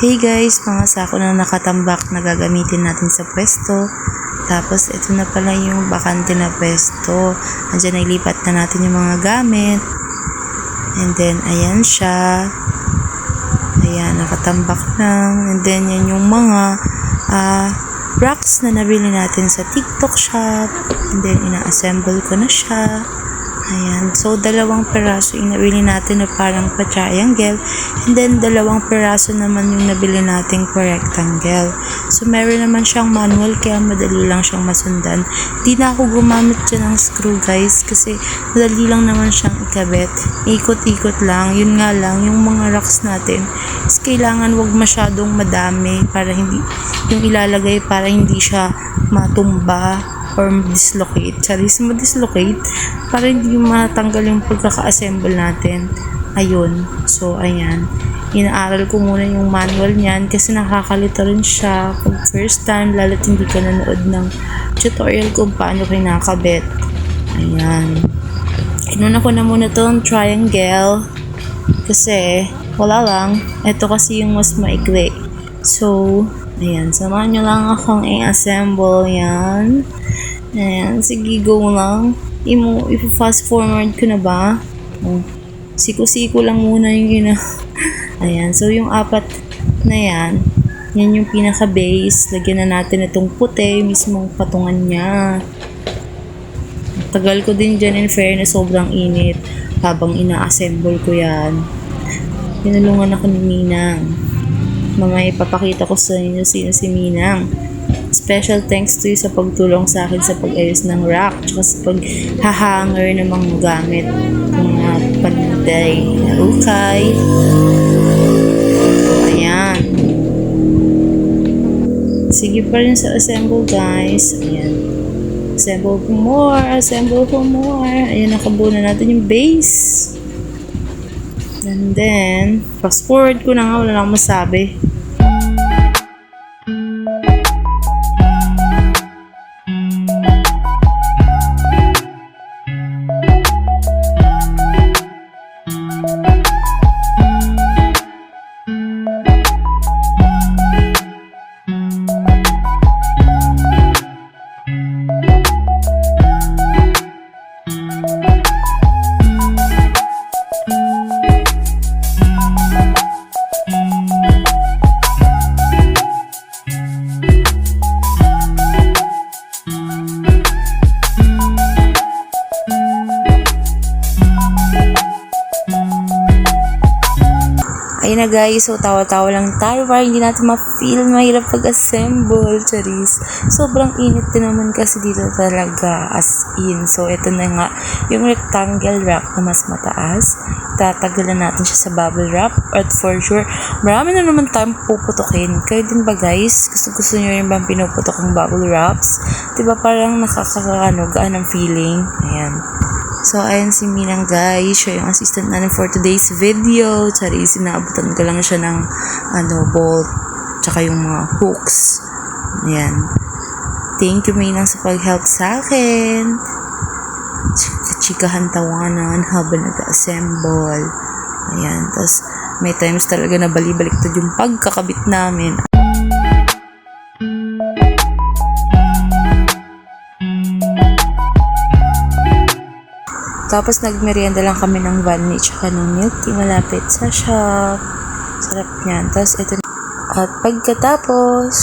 Hey guys, mga sako na nakatambak na gagamitin natin sa pwesto. Tapos ito na pala yung bakante na pwesto. Andiyan ilipat na natin yung mga gamit. And then ayan siya. Ayan, nakatambak lang. And then yan yung mga racks na nabili natin sa TikTok shop. And then ina-assemble ko na siya. Ayan. So, 2 peraso yung nabili natin na parang pa-triangle. And then, 2 peraso naman yung nabili nating pa-rectangle. So, meron naman siyang manual kaya madali lang siyang masundan. Di na ako gumamit dyan ng screw guys kasi madali lang naman siyang ikabit. Ikot-ikot lang. Yun nga lang, yung mga racks natin is kailangan wag masyadong madami para hindi, yung ilalagay para hindi siya matumba or dislocate. Charis mo dislocate para hindi matanggal yung pagkaka-assemble natin. Ayun. So, ayan. Inaaral ko muna yung manual niyan kasi nakakalito rin siya pag first time, lalo't hindi ka nanood ng tutorial kung paano kinakabit. Ayan. Inuna ko na muna tong triangle kasi wala lang. Ito kasi yung mas maikli. So, ayan. Samahan nyo lang akong i-assemble yan. Ayan, sige, go lang. I-fast forward ko na ba? Siko-siko lang muna yung Ayan, so yung 4 na yan yung pinaka-base. Lagyan na natin itong puti, mismong patungan niya. Tagal ko din dyan, in fairness, sobrang init habang ina-assemble ko yan. Tinulungan ako ni Minang. Mamaya ipapakita ko sa inyo sino si Minang. Special thanks to you sa pagtulong sa akin sa pag-ayos ng rack tsaka sa pag-hahanger ng mga gamit ng mga panday na ukay. So, ayan. Sige pa rin sa assemble guys. Ayan. Assemble for more. Assemble for more. Ayan, nakabuo na natin yung base. And then, fast forward ko na nga. Wala lang masabi. Ayun na guys, so tawa-tawa lang tayo para hindi natin ma-feel mahirap pag-assemble, charis. Sobrang init din naman kasi dito talaga, as in. So ito na nga, yung rectangle wrap na mas mataas. Tatagalan natin siya sa bubble wrap at for sure, marami na naman tayong puputukin. Kayo din ba guys? Gusto nyo rin bang pinuputok ng bubble wraps? Diba parang gaan ng feeling? Ayan. So, ayan si Minang guys. Siya yung assistant natin for today's video. Charis, inaabutan ko lang siya ng bolt. Tsaka yung mga hooks. Ayan. Thank you Minang sa pag-help sa akin. Chikahan tawanan habang nag-assemble. Ayan. Tapos, may times talaga na bali-baliktad yung pagkakabit namin. Tapos nagmerienda lang kami ng vanilla tsaka ng milk tea malapit sa shop. Sarap niyan. Tapos ito. At pagkatapos,